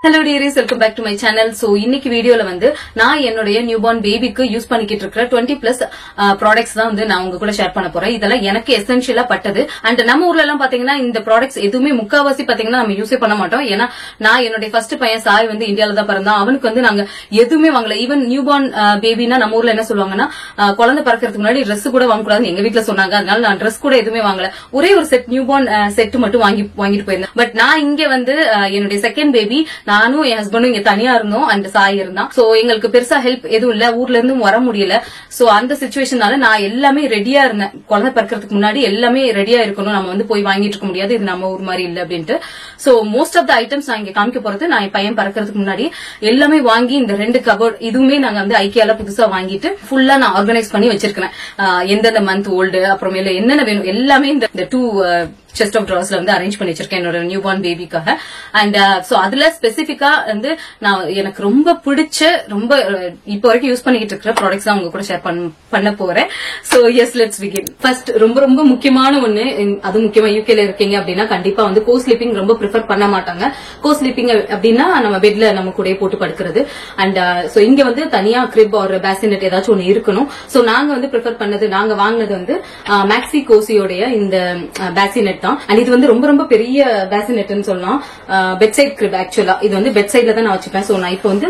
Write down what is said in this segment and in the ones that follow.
Hello dearies, welcome back to my channel. So இன்னைக்கு வீடியோல வந்து நான் என்னோட நியூபார்ன் பேபிக்கு யூஸ் பண்ணிக்கிட்டு இருக்கிற 20+ ப்ராடக்ட்ஸ் தான் வந்து நான் உங்க கூட ஷேர் பண்ண போறேன். இதெல்லாம் எனக்கு எசென்ஷியலா பட்டது. அண்ட் நம்ம ஊர்ல எல்லாம் பாத்தீங்கன்னா இந்த ப்ராடக்ட்ஸ் எதுவுமே முக்காவாசி பாத்தீங்கன்னா நம்ம யூஸே பண்ண மாட்டோம். ஏன்னா நான் என்னோட ஃபர்ஸ்ட் பையன் சாய் வந்து இந்தியால தான் பிறந்தான். அவனுக்கு வந்து நாங்க எதுவுமே வாங்கல. ஈவன் நியூபார்ன் பேபினா நம்ம ஊர்ல என்ன சொல்லுவாங்கன்னா குழந்தை பிறக்கிறதுக்கு முன்னாடி ட்ரெஸ் கூட வாங்கக்கூடாதுன்னு எங்க வீட்டுல சொன்னாங்க. அதனால நான் ட்ரெஸ் கூட எதுவுமே வாங்கல. ஒரே ஒரு செட் நியூபார்ன் செட் மட்டும் வாங்கிட்டு போயிருந்தேன். பட் நான் இங்க வந்து என்னுடைய செகண்ட் பேபி நானும் என் ஹஸ்பண்டும் இங்க தனியா இருந்தோம். அண்ட் சாய் இருந்தான். சோ எங்களுக்கு பெருசா ஹெல்ப் எதுவும் இல்ல. ஊர்ல இருந்தும் வர முடியல. சோ அந்த சிச்சுவேஷனால நான் எல்லாமே ரெடியா இருந்தேன். குழந்தை பிறக்கிறதுக்கு முன்னாடி எல்லாமே ரெடியா இருக்கணும். நம்ம வந்து போய் வாங்கிட்டு இருக்க முடியாது. இது நம்ம ஊர் மாதிரி இல்ல அப்படின்ட்டு. So most of the items நான் இங்க காமிக்க போறது நான் என் பையன் பிறக்கிறதுக்கு முன்னாடி எல்லாமே வாங்கி இந்த 2 கபோர்ட் இதுவுமே நாங்க வந்து ஐக்கியால புதுசா வாங்கிட்டு ஃபுல்லா நான் ஆர்கனைஸ் பண்ணி வச்சிருக்கேன். எந்தெந்த மந்த் ஓல்டு அப்புறமேல என்னென்ன வேணும் எல்லாமே இந்த 2 செஸ்ட் ஆஃப் ட்ராஸ்ல வந்து அரேஞ்ச் பண்ணி வச்சிருக்கேன் என்னோட நியூபார்ன் பேபிக்காக. அண்ட் சோ அதுல ஸ்பெசிபிக்கா வந்து நான் எனக்கு ரொம்ப பிடிச்ச ரொம்ப இப்போ வரைக்கும் யூஸ் பண்ணிக்கிட்டு இருக்கிற ப்ராடக்ட்ஸ் தான் உங்க கூட ஷேர் பண்ண போறேன். So yes let's begin. First ரொம்ப ரொம்ப முக்கியமான ஒண்ணு, அது முக்கியமா யூகேல இருக்கீங்க அப்படின்னா கண்டிப்பா வந்து கோ ஸ்லீப்பிங் ரொம்ப ப்ரிஃபர் பண்ண மாட்டாங்க. கோ ஸ்லீப்பிங் அப்படின்னா நம்ம பெட்ல நம்ம கூட போட்டு படுக்கிறது. அண்ட் சோ இங்க வந்து தனியா கிரிப் ஒரு பேசினெட் ஏதாச்சும் ஒண்ணு இருக்கணும். சோ நாங்க வந்து ப்ரிஃபர் பண்ணது நாங்க வாங்கினது வந்து மேக்ஸி கோசியோடைய இந்த பேசினெட் தான். அண்ட் இது வந்து ரொம்ப ரொம்ப பெரிய பேசினெட்னு சொல்லலாம். பெட் சைட் கிரிப் ஆக்சுவலா இது வந்து பெட் சைட்ல தான் நான் வச்சுப்பேன். சோ நான் இப்போ வந்து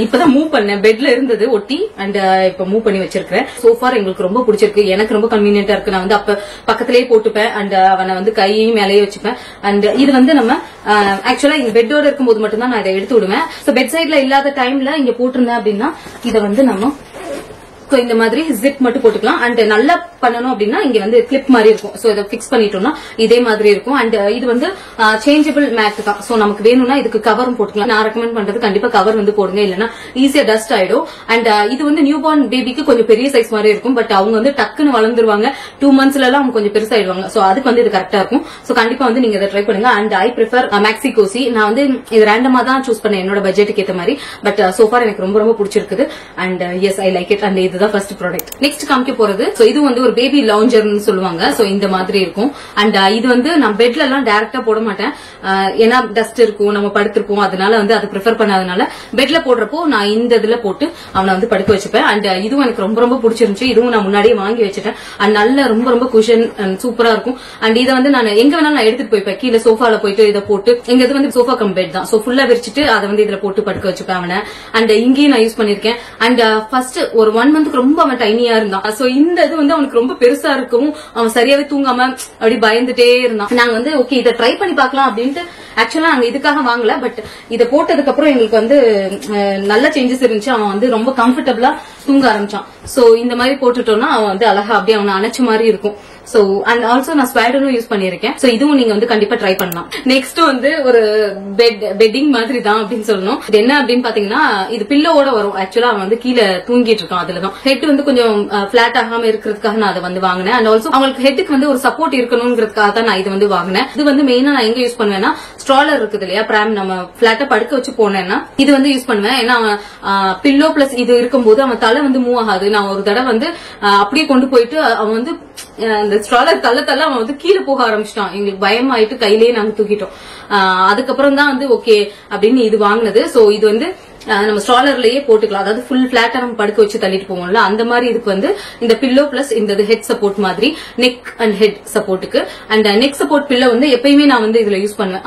இப்பதான் மூவ் பண்ணேன். பெட்ல இருந்தது ஒட்டி அண்ட் இப்ப மூவ் பண்ணி வச்சிருக்கேன். சோஃபார் எங்களுக்கு ரொம்ப பிடிச்சிருக்கு. எனக்கு ரொம்ப கன்வீனியன்டா இருக்கு. நான் வந்து அப்ப பக்கத்திலேயே போட்டுப்பேன். அண்ட் அவனை வந்து கையையும் மேலேயே வச்சுப்பேன். அண்ட் இது வந்து நம்ம ஆக்சுவலா இந்த பெட்டோட இருக்கும்போது மட்டும் தான் நான் இதை எடுத்து விடுவேன். சோ பெட் சைட்ல இல்லாத டைம்ல இங்க போட்டிருந்தேன் அப்படின்னா இதை வந்து நம்ம இந்த மாதிரி ஜிப் மட்டும் போட்டுக்கலாம். அண்ட் நல்லா பண்ணணும் அப்படின்னா இங்க வந்து கிளிப் மாதிரி இருக்கும். சோ இதை பிக்ஸ் பண்ணிட்டோம்னா இதே மாதிரி இருக்கும். அண்ட் இது வந்து சேஞ்சபிள் மேட் தான். சோ நமக்கு வேணும்னா இதுக்கு கவரும் போட்டுக்கலாம். நான் ரெக்கமெண்ட் பண்றது கண்டிப்பா கவர் வந்து போடுங்க, இல்லன்னா ஈஸியா டஸ்ட் ஆயிடும். அண்ட் இது வந்து நியூ பார்ன் பேபிக்கு கொஞ்சம் பெரிய சைஸ் மாதிரி இருக்கும். பட் அவங்க வந்து டக்குன்னு வளர்ந்துருவாங்க. 2 monthsல எல்லாம் அவங்க கொஞ்சம் பெருசாயிடுவாங்க. சோ அதுக்கு வந்து இது கரெக்டா இருக்கும். சோ கண்டிப்பா வந்து நீங்க இதை ட்ரை பண்ணுங்க. And I prefer maxi Kosi. நான் வந்து இது ரேண்டமா தான் சூஸ் பண்ணேன் என்னோட பட்ஜெட்டுக்கு ஏற்ற மாதிரி. பட் சோஃபார் எனக்கு ரொம்ப ரொம்ப பிடிச்சிருக்குது. And yes I like it. And இதுதான் ஃபர்ஸ்ட் ப்ராடக்ட். நெக்ஸ்ட் காமிக்க போறது சோ இது வந்து ஒரு பேபி லவுஞ்சர்னு சொல்லுவாங்க. சோ இந்த மாதிரி இருக்கும். அண்ட் இது வந்து நான் பெட்ல எல்லாம் டைரக்டா போட மாட்டேன். ஏன்னா டஸ்ட் இருக்கும், நம்ம படுத்திருப்போம். அதனால வந்து அது ப்ரிஃபர் பண்ணாதனால பெட்ல போடுறப்போ நான் இந்த இதுல போட்டு அவனை வந்து படுக்க வச்சுப்பேன். அண்ட் இதுவும் எனக்கு ரொம்ப ரொம்ப பிடிச்சிருந்துச்சு. இதுவும் நான் முன்னாடியே வாங்கி வச்சுட்டேன். அண்ட் நல்ல ரொம்ப ரொம்ப குஷன் சூப்பரா இருக்கும். அண்ட் இதை வந்து நான் எங்க வேணாலும் நான் எடுத்துட்டு போய்ப்பேன். கீழே சோஃபால போயிட்டு இதை போட்டு எங்க இது வந்து சோஃபா கம் பெட் தான். சோ ஃபுல்லா விரிச்சிட்டு அதை வந்து இதுல போட்டு படுக்க வச்சுப்பேன் அவனை. அண்ட் இங்கேயும் நான் யூஸ் பண்ணிருக்கேன். அண்ட் ஃபர்ஸ்ட் ஒரு 1 month ரொம்ப அவன் டைனியா இருந்தான். சோ இந்த இது வந்து அவனுக்கு ரொம்ப பெருசா இருக்கவும் அவன் சரியாவே தூங்காம அப்படி பயந்துட்டே இருந்தான். நாங்க வந்து ஓகே இதை ட்ரை பண்ணி பார்க்கலாம் அப்படின்ட்டு ஆக்சுவலா நாங்க இதுக்காக வாங்கல. பட் இதை போட்டதுக்கு அப்புறம் எங்களுக்கு வந்து நல்ல சேஞ்சஸ் இருந்துச்சு. அவன் வந்து ரொம்ப கம்ஃபர்டபுளா தூங்க ஆரம்பிச்சான். சோ இந்த மாதிரி போட்டுட்டோம்னா அவன் வந்து அழகா அப்படியே அவனை அணைச்ச மாதிரி இருக்கும். சோ அண்ட் ஆல்சோ நான் ஸ்வைடரும் யூஸ் பண்ணிருக்கேன். சோ இதுவும் நீங்க வந்து கண்டிப்பா ட்ரை பண்ணலாம். நெக்ஸ்ட் வந்து ஒரு பெட்டிங் மாதிரி தான் அப்படின்னு சொல்லணும். இது என்ன அப்படின்னு பாத்தீங்கன்னா இது பில்லோட வரும். ஆக்சுவலா அவன் வந்து கீழே தூங்கிட்டு இருக்கான். அதுலதான் ஹெட் வந்து கொஞ்சம் பிளாட் ஆகாம இருக்கிறதுக்காக நான் அதை வந்து வாங்கினேன். அண்ட் ஆல்சோ அவங்களுக்கு ஹெட்டுக்கு வந்து ஒரு சப்போர்ட் இருக்கணும்ங்கிறதுக்காக தான் நான் இது வந்து வாங்கினேன். இது வந்து மெயினா நான் எங்க யூஸ் பண்ணுவேன்னா ஸ்ட்ராலர் இருக்குது இல்லையா, பிராம் நம்ம பிளாட்டா படுக்க வச்சு போனேன்னா இது வந்து யூஸ் பண்ணுவேன். ஏன்னா பில்லோ பிளஸ் இது இருக்கும்போது அவன் தலை வந்து மூவ் ஆகாது. நான் ஒரு தடவை வந்து அப்படியே கொண்டு போயிட்டு அவன் வந்து அந்த ஸ்ட்ராலர் தள்ள அவன் வந்து கீழே போக ஆரம்பிச்சிட்டான். எங்களுக்கு பயமாயிட்டு கையிலேயே நாங்க தூக்கிட்டோம். அதுக்கப்புறம் தான் வந்து ஓகே அப்படின்னு இது வாங்கினது. சோ இது வந்து நம்ம ஸ்ட்ராலர்லயே போட்டுக்கலாம். அதாவது ஃபுல் பிளாட்டா நம்ம படுக்க வச்சு தள்ளிட்டு போவோம்ல அந்த மாதிரி இதுக்கு வந்து இந்த பில்லோ பிளஸ் இந்த ஹெட் சப்போர்ட் மாதிரி நெக் அண்ட் ஹெட் சப்போர்ட்டுக்கு. அண்ட் நெக் சப்போர்ட் பில்லோ வந்து எப்பயுமே நான் வந்து இதுல யூஸ் பண்ணுவேன்.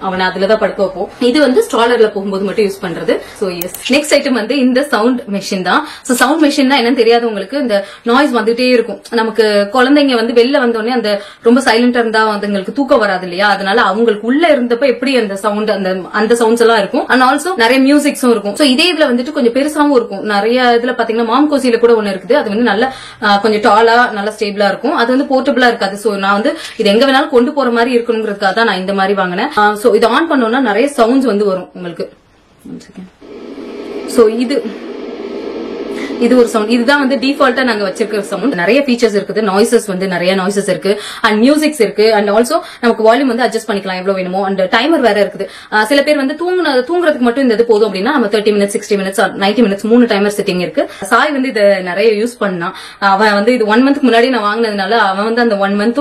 அவனை அதுலதான் படுக்க வைப்போம். இது வந்து ஸ்ட்ராலர்ல போகும்போது மட்டும் யூஸ் பண்றது. சோ எஸ் நெக்ஸ்ட் ஐட்டம் வந்து இந்த சவுண்ட் மெஷின் தான். சோ சவுண்ட் மெஷின்னா என்னன்னு தெரியாதவங்களுக்கு இந்த நாய்ஸ் வந்துட்டே இருக்கும். நமக்கு குழந்தைங்க வந்து வெளில வந்தோடனே அந்த ரொம்ப சைலண்டா இருந்தா அதுங்களுக்கு தூக்கம் வராது இல்லையா, அதனால அவங்களுக்கு உள்ள இருந்தப்ப எப்படி அந்த சவுண்ட் அந்த சவுண்ட்ஸ் எல்லாம் இருக்கும். அண்ட் ஆல்சோ நிறைய மியூசிக்ஸும் இருக்கும். சோ இதே இதுல வந்துட்டு கொஞ்சம் பெருசாவும் இருக்கும். நிறைய இதுல பாத்தீங்கன்னா மாம் கோசியில கூட ஒண்ணு இருக்குது. அது வந்து நல்ல கொஞ்சம் டாலா நல்ல ஸ்டேபிளா இருக்கும். அது வந்து போர்ட்டபிளா இருக்காது. சோ நான் வந்து இது எங்க வேணாலும் கொண்டு போற மாதிரி இருக்கணுங்கிறதுக்காக தான் நான் இந்த மாதிரி வாங்கினேன். சோ இது ஆன் பண்ணோம்னா நிறைய சவுண்ட்ஸ் வந்து வரும் உங்களுக்கு. சோ இது ஒரு சவுண்ட். இதுதான் வந்து டிஃபால்ட்டா நாங்க வச்சிருக்கிற சவுண்ட். நிறைய ஃபீச்சர்ஸ் இருக்குது. நாய்ஸஸ் வந்து நிறைய நாய்ஸஸ் இருக்கு அண்ட் மியூசிக்ஸ் இருக்கு அண்ட் ஆல்சோ நமக்கு வால்யூம் வந்து அட்ஜஸ்ட் பண்ணிக்கலாம் எவ்வளவு வேணுமோ. அண்ட் டைமர் வேற இருக்குது. சில பேர் வந்து தூங்குறதுக்கு மட்டும் இந்த இது போதும் அப்படின்னா நம்ம 30 minutes 60 minutes 90 minutes 3 timer setting இருக்கு. சாய் வந்து இதை நிறைய யூஸ் பண்ணான். அவன் வந்து இது 1 month முன்னாடி நான் வாங்கினதுனால அவன் வந்து அந்த 1 month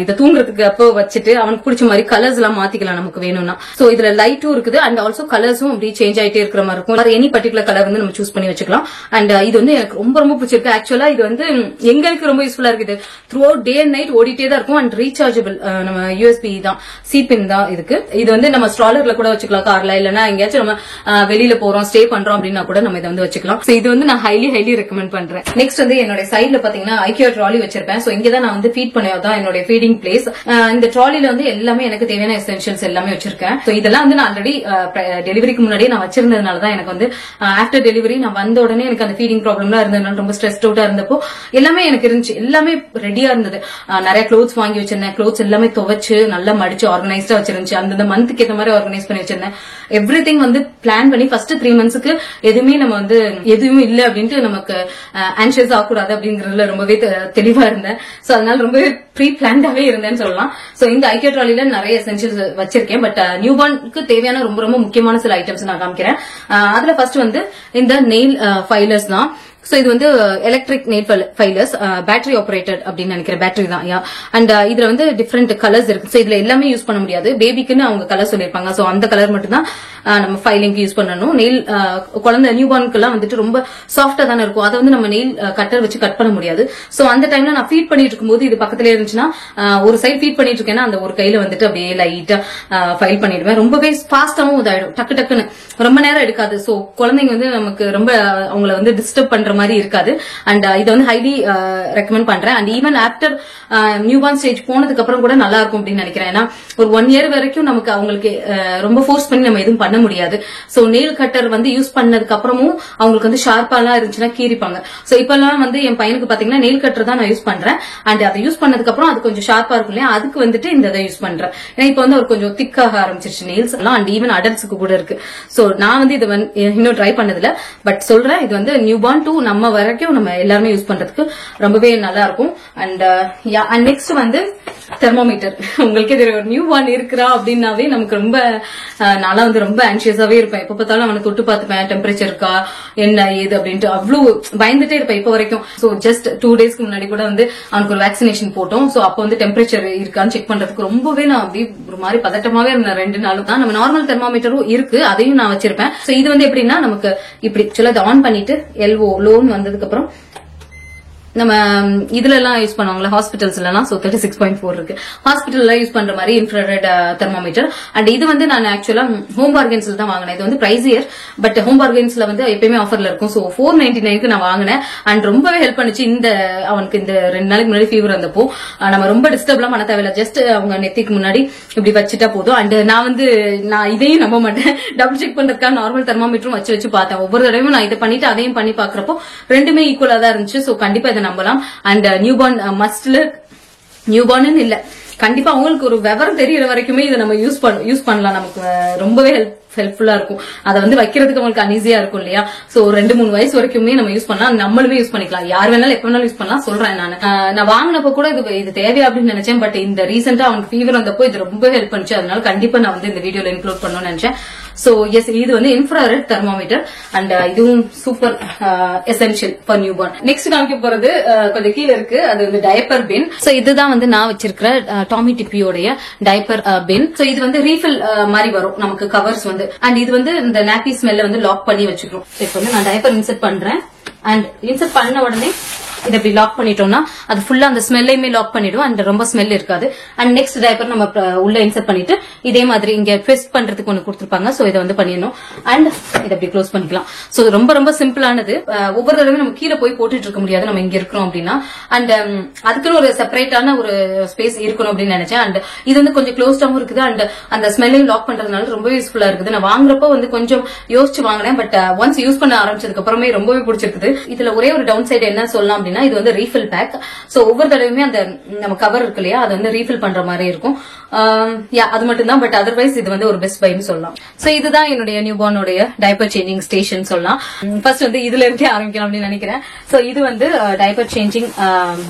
இதை தூங்குறதுக்கு அப்போ வச்சுட்டு அவனுக்கு பிடிச்ச மாதிரி கலர்ஸ் எல்லாம் மாத்திக்கலாம் நமக்கு வேணும்னா. சோ இதுல லைட்டும் இருக்குது அண்ட் ஆல்சோ கலர்ஸும் அப்படி சேஞ்ச் ஆயிட்டே இருக்கிற மாதிரி இருக்கும். எனி பர்டிகுலர் கலர் வந்து நம்ம சூஸ் பண்ணி வச்சுக்கலாம். அண்ட் இது வந்து எனக்கு ரொம்ப ரொம்ப பிடிச்சிருக்கு. ஆக்சுவலா இது வந்து எங்களுக்கு ரொம்ப யூஸ்ஃபுல்லா இருக்குது. Through out day and night ஓடிட்டே தான் இருக்கும். அண்ட் ரீசார்ஜபிள் நம்ம யூஎஸ்பி தான் சிபின் தான் இதுக்கு. இது வந்து நம்ம ஸ்ட்ராலர்ல கூட வச்சுக்கலாம் கார்ல, இல்லன்னா எங்கேயாச்சும் நம்ம வெளியில போறோம் ஸ்டே பண்றோம் அப்படின்னா கூட நம்ம இதை வந்து வச்சுக்கலாம். இது வந்து நான் ஹைலி ரெக்கமெண்ட் பண்றேன். நெக்ஸ்ட் வந்து என்னோட சைட்ல பாத்தீங்கன்னா ஐக்கியா ட்ராலி வச்சிருப்பேன். சோ இங்கதான் நான் வந்து ஃபீட் பண்ணதான் என்னோட ஃபீடிங் பிளேஸ். இந்த ட்ராலில வந்து எல்லாமே எனக்கு தேவையான எசென்ஷியல்ஸ் எல்லாமே வச்சிருக்கேன். சோ இதெல்லாம் வந்து நான் ஆல்ரெடி டெலிவரிக்கு முன்னாடியே நான் வச்சிருந்ததுனால தான் எனக்கு வந்து ஆஃப்டர் டெலிவரி நான் வந்த உடனே எனக்கு அந்த ஃபீடிங் ப்ராப்ளம்லாம் இருந்ததுனால ரொம்ப ஸ்ட்ரெஸ்ட் அவுட்டா இருந்தப்போ எல்லாமே எனக்கு இருந்துச்சு. எல்லாமே ரெடியா இருந்தது. நிறைய க்ளோத்ஸ் வாங்கி வச்சிருந்தேன். க்ளோத்ஸ் எல்லாமே துவைச்சு நல்லா மடிச்சு ஆர்கனைஸ்டா வச்சிருந்துச்சு. அந்தந்த மந்த்துக்கு ஏற்ற மாதிரி ஆர்கனைஸ் பண்ணி வச்சிருந்தேன். எவ்ரிதிங் வந்து பிளான் பண்ணி ஃபர்ஸ்ட் 3 monthsக்கு எதுவுமே நம்ம வந்து எதுவுமே இல்ல அப்படின்ட்டு நமக்கு ஆன்ஷியஸ் ஆகக்கூடாது அப்படிங்கறதுல ரொம்பவே தெளிவா இருந்தேன். சோ அதனால ரொம்பவே ப்ரீ பிளான்டாவே இருந்தேன்னு சொல்லலாம். சோ இந்த ஐக்கியா ட்ராலில நிறைய எசென்ஷியல்ஸ் வச்சிருக்கேன். பட் நியூ பார்னுக்கு தேவையான ரொம்ப ரொம்ப முக்கியமான சில ஐட்டம்ஸ் நான் காமிக்கிறேன். அதுல ஃபர்ஸ்ட் வந்து இந்த நெயில் ஃபைலர்ஸ் தான். சோ இது வந்து எலக்ட்ரிக் நெயில் ஃபைலர்ஸ் பேட்டரி ஆபரேட்டட் அப்படின்னு நினைக்கிறேன். பேட்டரி தான். அண்ட் இதுல வந்து டிஃபரெண்ட் கலர்ஸ் இருக்கு. சோ இதுல எல்லாமே யூஸ் பண்ண முடியாது. பேபிக்குன்னு அவங்க கலர் சொல்லிருப்பாங்க. சோ அந்த கலர் மட்டும் தான் நம்ம ஃபைலிங்க்கு யூஸ் பண்ணணும். நெயில் குழந்தை நியூ பார்னுக்கு எல்லாம் வந்துட்டு ரொம்ப சாஃப்டா தானே இருக்கும். அதை வந்து நம்ம நெயில் கட்டர் வச்சு கட் பண்ண முடியாது. சோ அந்த டைம்ல நான் ஃபீட் பண்ணிட்டு இருக்கும்போது இது பக்கத்துல இருந்துச்சுன்னா ஒரு சைடு ஃபீட் பண்ணிட்டு இருக்கேன்னா அந்த ஒரு கையில வந்துட்டு அப்படியே லைட்டா ஃபைல் பண்ணிடுவேன். ரொம்பவே ஃபாஸ்டாவும் இதாயிடும். டக்குன்னு ரொம்ப நேரம் எடுக்காது. சோ குழந்தைங்க வந்து நமக்கு ரொம்ப அவங்கள வந்து டிஸ்டர்ப் பண்ற மாதிரி இருக்காது. அண்ட் இதை வந்து ஹைலி ரெக்கமெண்ட் பண்றேன். And even after new born stage போனதுக்கு அப்புறம் கூட நல்லா இருக்கும் அப்படின்னு நினைக்கிறேன். ஏன்னா ஒரு 1 year வரைக்கும் நமக்கு அவங்களுக்கு ரொம்ப ஃபோர்ஸ் பண்ணி நம்ம எதுவும் பண்ண முடியாது. சோ நெயில் கட்டர் வந்து யூஸ் பண்ணதுக்கு அப்புறமும் அவங்களுக்கு வந்து ஷார்ப்பா எல்லாம் இருந்துச்சுன்னா கீறிப்பாங்க. சோ இப்பெல்லாம் வந்து என் பையனுக்கு பாத்தீங்கன்னா நெயில் கட்டர் தான் நான் யூஸ் பண்றேன். அண்ட் அதை யூஸ் பண்ணதுக்கு அப்புறம் அது கொஞ்சம் ஷார்ப்பா இருக்கும் இல்லையா, அதுக்கு வந்துட்டு இந்த இதை யூஸ் பண்றேன். ஏன்னா இப்ப வந்து ஒரு கொஞ்சம் திக்காக ஆரம்பிச்சிருச்சு நெயில்ஸ் எல்லாம். அண்ட் ஈவன் அடல்ட்ஸுக்கு கூட இருக்கு. சோ நான் வந்து இது இன்னும் ட்ரை பண்ணதில்ல. பட் சொல்றேன், இது வந்து நியூ பார்ன் டு நம்ம வரைக்கும் நம்ம எல்லாருமே யூஸ் பண்றதுக்கு ரொம்பவே நல்லா இருக்கும். அண்ட் நெக்ஸ்ட் வந்து தெர்மோமீட்டர். உங்களுக்கு இது ஒரு நியூ பார்ன் இருக்கிறா அப்படின்னாவே நமக்கு ரொம்ப நாளா வந்து ரொம்ப ஆன்சியஸாவே இருப்பேன். எப்ப பார்த்தாலும் அவனை தொட்டு பார்த்துப்பேன், டெம்பரேச்சர் இருக்கா என்ன ஏது அப்படின்ட்டு அவ்வளவு பயந்துட்டே இருப்பேன் இப்ப வரைக்கும். சோ ஜஸ்ட் 2 daysக்கு முன்னாடி கூட வந்து அவனுக்கு ஒரு வேக்சினேஷன் போட்டோம். சோ அப்ப வந்து டெம்பரேச்சர் இருக்கான்னு செக் பண்றதுக்கு ரொம்பவே நான் அப்படியே ஒரு மாதிரி பதட்டமாவே இருந்தேன் 2 நாளும் தான். நம்ம நார்மல் தெர்மோமீட்டரும் இருக்கு, அதையும் நான் வச்சிருப்பேன். சோ இது வந்து எப்படின்னா நமக்கு இப்படி சொல்ல ஆன் பண்ணிட்டு எல்ஓ லோன் வந்ததுக்கு அப்புறம் நம்ம இதுல எல்லாம் யூஸ் பண்ணுவாங்களா ஹாஸ்பிட்டல்ஸ்ல எல்லாம். சோ 36.4 இருக்கு. ஹாஸ்பிட்டல்ல யூஸ் பண்ற மாதிரி இன்ஃப்ராரெட் தெர்மோமீட்டர். அண்ட் இது வந்து நான் ஆக்சுவலா ஹோம் பார்கென்ஸ்ல தான் வாங்கினேன். இது வந்து பிரைசியர், பட் ஹோம் பார்கென்ஸ்ல வந்து எப்பயுமே ஆஃபர்ல இருக்கும். சோ 499க்கு நான் வாங்கினேன். அண்ட் ரொம்பவே ஹெல்ப் பண்ணுச்சு. அவனுக்கு இந்த 2 நாளைக்கு முன்னாடி ஃபீவர் வந்தப்போ நம்ம ரொம்ப டிஸ்டர்ப்லாம் பண்ண தேவையில்ல. ஜஸ்ட் அவங்க நெத்திக்கு முன்னாடி இப்படி வச்சுட்டா போதும். அண்ட் நான் இதையும் நம்ப மாட்டேன், டபுள் செக் பண்றதுக்காக நார்மல் தெர்மோமீட்டரும் வச்சு பார்த்தேன். ஒவ்வொரு தடவையும் நான் இதை பண்ணிட்டு அதையும் பண்ணி பாக்குறப்போ ரெண்டுமே ஈக்குவலா தான் இருந்துச்சு. சோ கண்டிப்பா நம்பலாம். அண்ட் நியூ பார்ன் மஸ்ட்ல நியூ பார்ன் இல்ல, கண்டிப்பா அவங்களுக்கு ஒரு விவரம் தெரியற வரைக்குமே இதை நம்ம யூஸ் பண்ணலாம். நமக்கு ரொம்பவே ஹெல்ப்ஃபுல்லா இருக்கும். அதை வந்து வைக்கிறதுக்கு அவங்களுக்கு அன்ஈஸியா இருக்கும் இல்லையா. சோ 2-3 வயசு வரைக்குமே நம்ம யூஸ் பண்ணலாம். நம்மளுமே யூஸ் பண்ணிக்கலாம். யார் வேணாலும் எப்ப வேணாலும் யூஸ் பண்ணலாம். சொல்றேன் நான் வாங்கினப்ப கூட இது தேவையா அப்படின்னு நினைச்சேன். பட் இந்த ரீசெண்டா அவனுக்கு ஃபீவர் வந்தப்போ இது ரொம்ப ஹெல்ப் பண்ணுச்சு. அதனால கண்டிப்பா நான் வந்து இந்த வீடியோல இன்க்ளூட் பண்ணணும்னு நினைச்சேன். சோ எஸ், இது வந்து இன்ஃப்ராரெட் தெர்மோமீட்டர். அண்ட் இதுவும் super essential for new born. Next காமிக்க போறது கொஞ்சம் கீழே இருக்கு, அது வந்து டயப்பர் பின். சோ இதுதான் வந்து நான் வச்சிருக்கிற டாமி டிப்பியோடைய டயப்பர் பின். சோ இது வந்து ரீஃபில் மாதிரி வரும் நமக்கு கவர்ஸ் வந்து. அண்ட் இது வந்து இந்த நாப்பி ஸ்மெல்ல வந்து லாக் பண்ணி வச்சுக்கிறோம். இப்போ வந்து நான் டயப்பர் இன்சர்ட் பண்றேன். அண்ட் இன்சர்ட் பண்ண உடனே இதை இப்படி லாக் பண்ணிட்டோம்னா அது ஃபுல்லா அந்த ஸ்மெல்லையுமே லாக் பண்ணிடும். அண்ட் ரொம்ப ஸ்மெல் இருக்காது. அண்ட் நெக்ஸ்ட் டயப்பர் நம்ம உள்ள இன்சர்ட் பண்ணிட்டு இதே மாதிரி இங்க ட்விஸ்ட் பண்றதுக்கு ஒண்ணு கொடுத்துருப்பாங்க. சோ இதை வந்து பண்ணிடணும். அண்ட் இதை அப்படி க்ளோஸ் பண்ணிக்கலாம். சோ ரொம்ப ரொம்ப சிம்பிளானது. ஒவ்வொரு தடவை நம்ம கீழே போய் போட்டுட்டு இருக்க முடியாது நம்ம இங்க இருக்கிறோம் அப்படின்னா. அண்ட் அதுக்குன்னு ஒரு செப்பரேட்டான ஒரு ஸ்பேஸ் இருக்கணும் அப்படின்னு நினைச்சேன். அண்ட் இது வந்து கொஞ்சம் க்ளோஸ்டாவும் இருக்குது. அண்ட் அந்த ஸ்மெல்லையும் லாக் பண்றதுனால ரொம்ப யூஸ்ஃபுல்லா இருக்குது. நான் வாங்குறப்போ வந்து கொஞ்சம் யோசிச்சு வாங்கினேன். பட் ஒன்ஸ் யூஸ் பண்ண ஆரம்பிச்சதுக்கு அப்புறமே ரொம்பவே பிடிச்சிருக்குது. இதுல ஒரே ஒரு டவுன் சைடு என்ன சொல்லலாம் அப்படின்னா, பாத்தீங்கன்னா இது வந்து ரீஃபில் பேக். சோ ஒவ்வொரு தடவையுமே அந்த நம்ம கவர் இருக்கு இல்லையா, அது வந்து ரீஃபில் பண்ற மாதிரி இருக்கும். அது மட்டும் தான். பட் அதர்வைஸ் இது வந்து ஒரு பெஸ்ட் பைன்னு சொல்லலாம். சோ இதுதான் என்னுடைய நியூபார்னோடைய டைப்பர் சேஞ்சிங் ஸ்டேஷன் சொல்லலாம். ஃபர்ஸ்ட் வந்து இதுல இருந்தே ஆரம்பிக்கலாம் அப்படின்னு நினைக்கிறேன். சோ இது வந்து டைப்பர் சேஞ்சிங்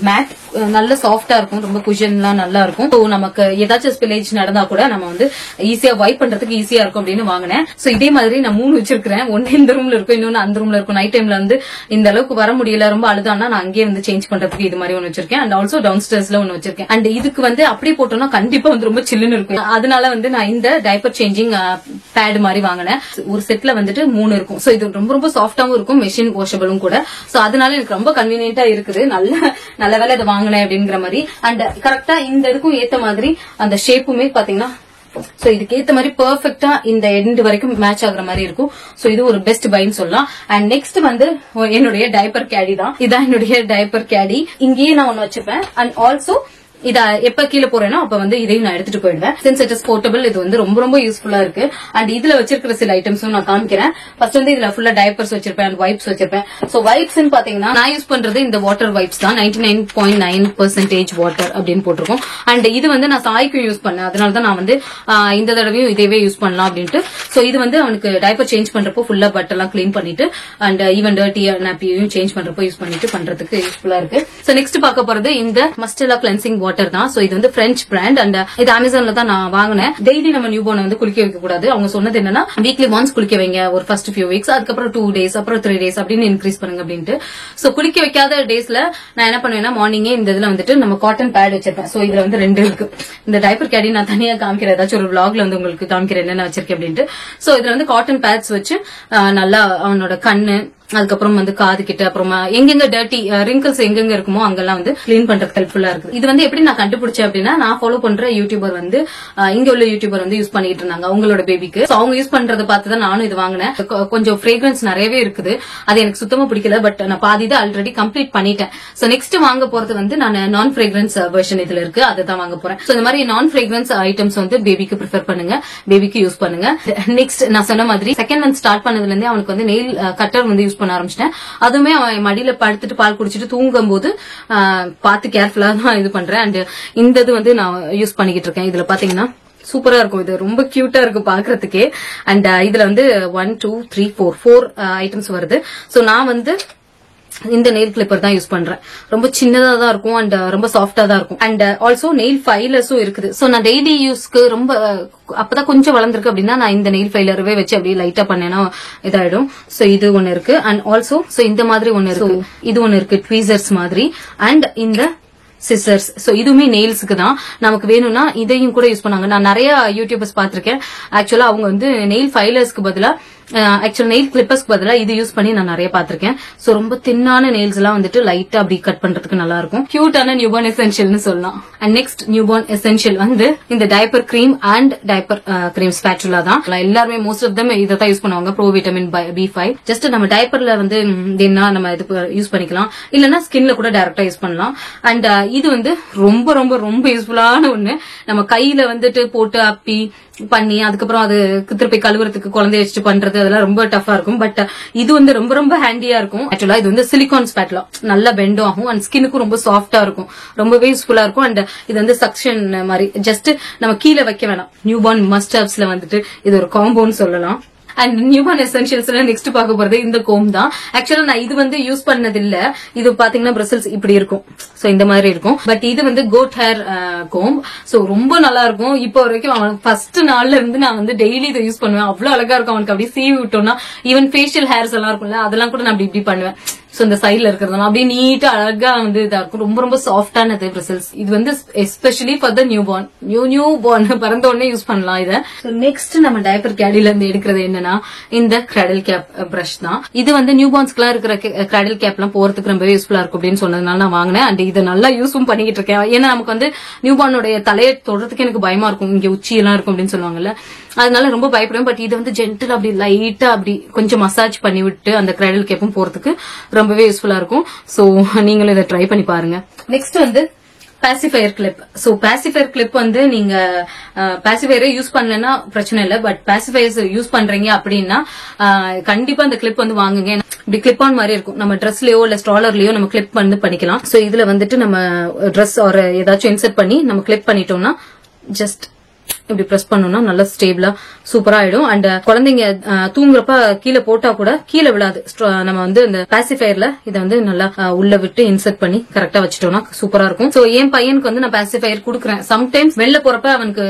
மேட், நல்ல சாஃப்டா இருக்கும், ரொம்ப குஷன்லாம் நல்லா இருக்கும். சோ நமக்கு ஏதாச்சும் ஸ்பில்லேஜ் நடந்தா கூட நம்ம வந்து ஈஸியா வைப் பண்றதுக்கு ஈஸியா இருக்கும் அப்படின்னு வாங்கினேன். சோ இதே மாதிரி நான் 3 வச்சிருக்கேன். ஒன்னு இந்த ரூம்ல இருக்கும், இன்னொன்னு அந்த ரூம்ல இருக்கும். நைட் டைம்ல வந்து இந்த அளவுக்கு வர முடியல, ரொம்ப அழுதானா நான் அங்கேயே வந்து சேஞ்ச் பண்றதுக்கு இது மாதிரி ஒன்னு வச்சிருக்கேன். அண்ட் ஆல்சோ டவுன் ஸ்டேர்ஸ்ல ஒன்னு வச்சிருக்கேன். அண்ட் இதுக்கு வந்து அப்படியே போட்டோம்னா கண்டிப்பா வந்து ரொம்ப சில்லுன்னு இருக்கும். அதனால வந்து நான் இந்த டைப்பர் சேஞ்சிங் பேட் மாதிரி வாங்கினேன். ஒரு செட்ல வந்துட்டு 3 இருக்கும். சோ இது ரொம்ப ரொம்ப சாஃப்டாவும் இருக்கும், மெஷின் வாஷபிளும் கூட. சோ அதனால எனக்கு ரொம்ப கன்வீனியன்ட்டா இருக்குது. நல்ல வேலை இதை வாங்கினேன் அப்படிங்கிற மாதிரி. அண்ட் கரெக்டா இந்த இதுக்கும் ஏத்த மாதிரி அந்த ஷேப்புமே பாத்தீங்கன்னா சோ இதுக்கு ஏத்த மாதிரி பெர்ஃபெக்ட்டா இந்த எண்ட் வரைக்கும் மேட்ச் ஆகுற மாதிரி இருக்கும். சோ இது ஒரு பெஸ்ட் பைன்னு சொல்லலாம். அண்ட் நெக்ஸ்ட் வந்து என்னுடைய டைப்பர் கேடி தான். இதான் என்னுடைய டைப்பர் கேடி. இங்கேயே நான் ஒன்னு வச்சுப்பேன். அண்ட் ஆல்சோ இத எப்ப கீழே போறேனோ அப்ப வந்து இதையும் நான் எடுத்துட்டு போயிடுவேன். சின்ஸ் இட் இஸ் போர்ட்டபிள், இது வந்து ரொம்ப ரொம்ப யூஸ்ஃபுல்லா இருக்கு. அண்ட் இதுல வச்சிருக்கிற சில ஐட்டம்ஸும் நான் காமிக்கிறேன். ஃபர்ஸ்ட் வந்து இதுல ஃபுல்லா டைப்பர்ஸ் வச்சிருப்பேன் அண்ட் வைப்ஸ் வச்சிருப்பேன். சோ வைப்ஸ் பாத்தீங்கன்னா நான் யூஸ் பண்றது இந்த வாட்டர் வைப்ஸ் தான். 99.9% வாட்டர் அப்படின்னு போட்டிருக்கோம். அண்ட் இது வந்து நான் சாய்க்கும் யூஸ் பண்ணேன். அதனாலதான் நான் வந்து இந்த தடவையும் இதேவே யூஸ் பண்ணலாம் அப்படின்ட்டு. சோ இது வந்து அவனுக்கு டைப்பர் சேஞ்ச் பண்றப்போ ஃபுல்லா பட்டெல்லாம் கிளீன் பண்ணிட்டு அண்ட் ஈவன் டர்ட்டி நாப்பியும் சேஞ்ச் பண்றப்போ யூஸ் பண்ணிட்டு பண்றதுக்கு யூஸ்ஃபுல்லா இருக்கு. சோ நெக்ஸ்ட் பார்க்க போறது இந்த மஸ்டெல்லா கிளென்சிங் வாட்டர் தான். சோ இது வந்து பிரெஞ்ச் பிராண்ட். அண்ட் இது அமேசான்ல தான் நான் வாங்கினேன். டெய்லி நம்ம நியூபார்ன் வந்து குளிக்க வைக்க கூடாது. அவங்க சொன்னது என்னன்னா வீக்லி ஒன்ஸ் குளிக்க வைங்க ஒரு ஃபர்ஸ்ட் ஃபியூ வீக்ஸ், அதுக்கப்புறம் 2 days, அப்புறம் 3 days அப்படின்னு இன்க்ரீஸ் பண்ணுங்க அப்படின்ட்டு. சோ குளிக்க வைக்காத டேஸ்ல நான் என்ன பண்ணுவேன்னா மார்னிங்கே இந்த இதுல வந்துட்டு நம்ம காட்டன் பேட் வச்சிருப்பேன். சோ இதுல வந்து 2 இருக்கு. இந்த டைப்பர் கேடி நான் தனியா காமிக்கிறேன், ஏதாச்சும் ஒரு vlogல வந்து உங்களுக்கு காமிக்கிறேன் என்னென்ன வச்சிருக்கேன் அப்படின்ட்டு. சோ இதுல வந்து காட்டன் பேட்ஸ் வச்சு நல்லா அவனோட கண்ணு, அதுக்கப்புறம் வந்து காது கிட்ட, அப்புறமா எங்கெங்க டர்ட்டி ரிங்கிள்ஸ் எங்கெங்க இருக்குமோ அங்கெல்லாம் வந்து கிளீன் பண்றதுக்கு ஹெல்ப்ஃபுல்லா இருக்கு. இது வந்து எப்படி நான் கண்டுபிடிச்சேன் அப்படின்னா, நான் ஃபாலோ பண்ற யூடியூபர் வந்து இங்க உள்ள யூடியூபர் வந்து யூஸ் பண்ணிட்டு இருந்தாங்க அவங்களோட பேபிக்கு. அவங்க யூஸ் பண்றதை பார்த்துதான் நானும் இது வாங்கினேன். கொஞ்சம் ஃப்ரேக்ரன்ஸ் நிறையவே இருக்குது, அது எனக்கு சுத்தமா பிடிக்கல. பட் நான் பாதி தான் ஆல்ரெடி கம்ப்ளீட் பண்ணிட்டேன். சோ நெக்ஸ்ட் வாங்க போறது வந்து நான் நான் ஃப்ரேக்ரன்ஸ் வெர்ஷன் இதுல இருக்கு, அதை தான் வாங்க போறேன். சோ இந்த மாதிரி நான் ஃப்ரேக்ரன்ஸ் ஐட்டம்ஸ் வந்து பேபிக்கு ப்ரிஃபர் பண்ணுங்க, பேபிக்கு யூஸ் பண்ணுங்க. நெக்ஸ்ட் நான் சொன்ன மாதிரி செகண்ட் மந்த் ஸ்டார்ட் பண்ணதுல இருந்தே அவனுக்கு வந்து நெயில் கட்டர் வந்து யூஸ் பண்ண ஆரம்பிச்சிட்டேன். அதுவுமே அவன் மடியில படுத்துட்டு பால் குடிச்சிட்டு தூங்கும் போது பார்த்து கேர்ஃபுல்லா தான் இது பண்றேன். அண்ட் இந்த இது வந்து நான் யூஸ் பண்ணிக்கிட்டு இருக்கேன். இதுல பாத்தீங்கன்னா சூப்பரா இருக்கும், இது ரொம்ப கியூட்டா இருக்கு பாக்குறதுக்கே. அண்ட் இதுல வந்து 1 2 3 4 ஐட்டம்ஸ் வருது. சோ நான் வந்து இந்த நெயில் கிளிப்பர் தான் யூஸ் பண்றேன். ரொம்ப சின்னதா தான் இருக்கும் அண்ட் ரொம்ப சாஃப்டா தான் இருக்கும். அண்ட் ஆல்சோ நெயில் ஃபைலர்ஸும் இருக்குது. சோ நான் டெய்லி யூஸ்க்கு ரொம்ப அப்பதான் கொஞ்சம் வளர்ந்துருக்கு அப்படின்னா நான் இந்த நெயில் ஃபைலரவே வச்சு அப்படியே லைட்டா பண்ணேன்னா இதாயிடும். சோ இது ஒன்னு இருக்கு. அண்ட் ஆல்சோ சோ இந்த மாதிரி ஒன்னு இருக்கு, இது ஒன்னு இருக்கு ட்வீசர்ஸ் மாதிரி. அண்ட் இந்த சிசர்ஸ். சோ இதுவுமே நெயில்ஸுக்கு தான். நமக்கு வேணும்னா இதையும் கூட யூஸ் பண்ணாங்க. நான் நிறைய யூடியூபர்ஸ் பாத்திருக்கேன். ஆக்சுவலா அவங்க வந்து நெயில் ஃபைலர்ஸ்க்கு பதிலா ஆக்சுவல் நெயில் கிளிப்பர்ஸ்க்கு பதிலா இது யூஸ் பண்ணி நான் நிறைய பாத்திருக்கேன். சோ ரொம்ப தின்னான நெயில்ஸ் எல்லாம் வந்துட்டு லைட்டா அப்படி கட் பண்றதுக்கு நல்லா இருக்கும். கியூட்டான நியூபார்ன் எசென்ஷியல்னு சொல்லலாம். அண்ட் நெக்ஸ்ட் நியூபார்ன் எசென்ஷியல் வந்து இந்த diaper cream and diaper cream spatula தான். எல்லாருமே மோஸ்ட் ஆஃப் தம் இதை தான் யூஸ் பண்ணுவாங்க, ப்ரோ விட்டமின் B5. ஜஸ்ட் நம்ம டைப்பர்ல வந்து என்ன நம்ம இது யூஸ் பண்ணிக்கலாம், இல்லன்னா ஸ்கின்ல கூட டைரக்டா யூஸ் பண்ணலாம். அண்ட் இது வந்து ரொம்ப ரொம்ப ரொம்ப யூஸ்ஃபுல்லான ஒண்ணு. நம்ம கையில வந்துட்டு போட்டு அப்பி பண்ணி அதுக்கப்புறம் அது திருப்பி கழுவுறதுக்கு குழந்தைய வச்சுட்டு பண்றது அதெல்லாம் ரொம்ப டஃபா இருக்கும். பட் இது வந்து ரொம்ப ரொம்ப ஹேண்டியா இருக்கும். ஆக்சுவலா இது வந்து சிலிகான் ஸ்பேட்லா, நல்லா பெண்டும் ஆகும் அண்ட் ஸ்கின்னுக்கும் ரொம்ப சாஃப்டா இருக்கும், ரொம்பவே யூஸ்ஃபுல்லா இருக்கும். அண்ட் இது வந்து சக்ஷன் மாதிரி ஜஸ்ட் நம்ம கீழே வைக்க வேணாம். நியூபார்ன் மஸ்ட் ஹேவ்ஸ்ல வந்துட்டு இது ஒரு காம்போன்னு சொல்லலாம். அண்ட் நியூபார்ன் எசென்ஷியல்ஸ்ல நெக்ஸ்ட் பார்க்க போறது இந்த கோம் தான். ஆக்சுவலா நான் இது வந்து யூஸ் பண்ணது இல்ல. இது பாத்தீங்கன்னா பிரசல்ஸ் இப்படி இருக்கும், சோ இந்த மாதிரி இருக்கும். பட் இது வந்து கோட் ஹேர் கோம். சோ ரொம்ப நல்லா இருக்கும். இப்போ வரைக்கும் அவன் ஃபர்ஸ்ட் நாள்ல இருந்து நான் வந்து டெய்லி இதை யூஸ் பண்ணுவேன். அவ்வளவு அழகா இருக்கும். அவனுக்கு அப்படியே சீவி விட்டோம்னா ஈவன் ஃபேஷியல் ஹேர்ஸ் எல்லாம் இருக்கும்ல, அதெல்லாம் கூட நான் அப்படி இப்படி பண்ணுவேன். சோ இந்த சைட்ல இருக்கிறதுலாம் அப்படியே நீட்டா அழகா வந்து இதா இருக்கும். ரொம்ப ரொம்ப சாஃப்டானது பிரிசல்ஸ். இது வந்து especially for the new born பிறந்த உடனே யூஸ் பண்ணலாம் இதை. நெக்ஸ்ட் நம்ம டைப்பர் கேடில இருந்து எடுக்கிறது என்னன்னா இந்த கிராடல் கேப் பிரஷ் தான். இது வந்து நியூ பார்ன்ஸ்க்குலாம் இருக்கிற கிராடல் கேப் எல்லாம் போறதுக்கு ரொம்பவே யூஸ்ஃபுல்லா இருக்கும் அப்படின்னு சொன்னதுனால நான் வாங்கினேன். அண்ட் இதை நல்லா யூஸும் பண்ணிக்கிட்டு இருக்கேன். ஏன்னா நமக்கு வந்து நியூ பார்னுடைய தலையை தொடறதுக்கு எனக்கு பயமா இருக்கும், இங்க உச்சி எல்லாம் இருக்கும் அப்படின்னு சொல்லுவாங்கல்ல, அதனால ரொம்ப பயப்படுவேன். பட் இது வந்து ஜென்டில் அப்படி லைட்டா அப்படி கொஞ்சம் மசாஜ் பண்ணி விட்டு அந்த கிராடல் கேப்பும் போறதுக்கு ரொம்பவே யூஸ்ஃபுல்லா இருக்கும். சோ நீங்களும் இதை ட்ரை பண்ணி பாருங்க. நெக்ஸ்ட் வந்து pacifier clip. So pacifier clip வந்து நீங்க பாசிஃபையரை யூஸ் பண்ணலன்னா பிரச்சனை இல்ல, பட் பாசிஃபையர்ஸ் யூஸ் பண்றீங்க அப்படின்னா கண்டிப்பா அந்த கிளிப் வந்து வாங்குங்க. இப்படி கிளிப் ஆன் மாதிரி இருக்கும், நம்ம ட்ரெஸ்லயோ இல்ல ஸ்ட்ராலர்லயோ நம்ம கிளிப் வந்து பண்ணிக்கலாம். சோ இதுல வந்துட்டு நம்ம ட்ரெஸ் ஒரு ஏதாச்சும் இன்சர்ட் பண்ணி நம்ம கிளிப் பண்ணிட்டோம்னா ஜஸ்ட் இப்படி பிரஸ் பண்ணோம்னா நல்லா ஸ்டேபிளா சூப்பரா ஆயிடும். அண்ட் குழந்தைங்க தூங்குறப்ப கீழே போட்டா கூட கீழே விழாது. நம்ம வந்து இந்த பாசிஃபையர்ல இதை வந்து நல்லா உள்ள விட்டு இன்சர்ட் பண்ணி கரெக்டா வச்சுட்டோம்னா சூப்பரா இருக்கும். சோ என் பையனுக்கு வந்து நான் பாசிஃபையர் கொடுக்குறேன். சம்டைம்ஸ் வெளில போறப்ப அவனுக்கு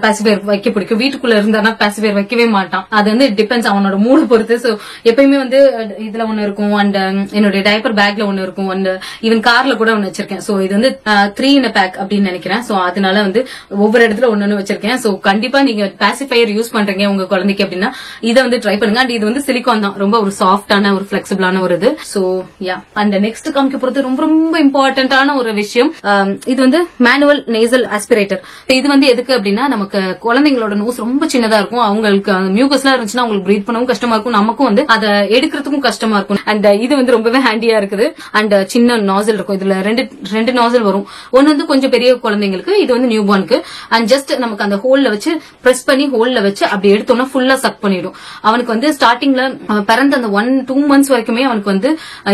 பாசிஃபையர் வைக்க பிடிக்கும், வீட்டுக்குள்ள இருந்தானா பாசிஃபையர் வைக்கவே மாட்டான். அது வந்து டிபெண்ட்ஸ் அவனோட மூடு பொறுத்து. சோ எப்பயுமே வந்து இதுல ஒண்ணு இருக்கும், அண்ட் என்னுடைய டைப்பர் பேக்ல ஒண்ணு இருக்கும், அண்ட் ஈவன் கார்ல கூட ஒண்ணு வச்சிருக்கேன். சோ இது வந்து 3 in a pack அப்படின்னு நினைக்கிறேன். சோ அதனால வந்து ஒவ்வொரு இடத்துல ஒண்ணு வச்சிருக்கேன். சோ கண்டிப்பா நீங்க பாசிஃபையர் யூஸ் பண்றீங்க உங்க குழந்தைக்கு அப்படின்னா இதை வந்து ட்ரை பண்ணுங்க. அண்ட் இது வந்து சிலிகான் தான், ரொம்ப ஒரு சாஃப்டான ஒரு பிளெக்சிபிளான ஒரு இது. சோ யா, அண்ட் நெக்ஸ்ட் காமிக்க போறது ரொம்ப ரொம்ப இம்பார்ட்டன்டான ஒரு விஷயம். இது வந்து மேனுவல் நேசல் ஆஸ்பிரேட்டர். இது வந்து எதுக்கு அப்படின்னா நமக்கு குழந்தைங்களோட நோஸ் ரொம்ப சின்னதா இருக்கும், அவங்களுக்கு மியூகஸ் எல்லாம் இருந்துச்சுன்னா அவங்களுக்கு பிரீத் பண்ணவும் கஷ்டமா இருக்கும், நமக்கும் வந்து அதை எடுக்கிறதுக்கும் கஷ்டமா இருக்கும். அண்ட் இது வந்து ரொம்பவே ஹேண்டியா இருக்குது. அண்ட் சின்ன நாசல் இருக்கும், இதுல ரெண்டு நாசல் வரும். ஒன்னு வந்து கொஞ்சம் பெரிய குழந்தைங்களுக்கு, இது வந்து நியூ பார்னுக்கு. அண்ட் ஜஸ்ட் நமக்கு அந்த ஹோல்ல வச்சு பிரஸ் பண்ணி ஹோல்ல வச்சு அப்படி எடுத்தோம்னா ஃபுல்லா சக் பண்ணிடும். அவனுக்கு வந்து ஸ்டார்டிங்ல பிறந்த அந்த 1-2 months வரைக்குமே அவனுக்கு வந்து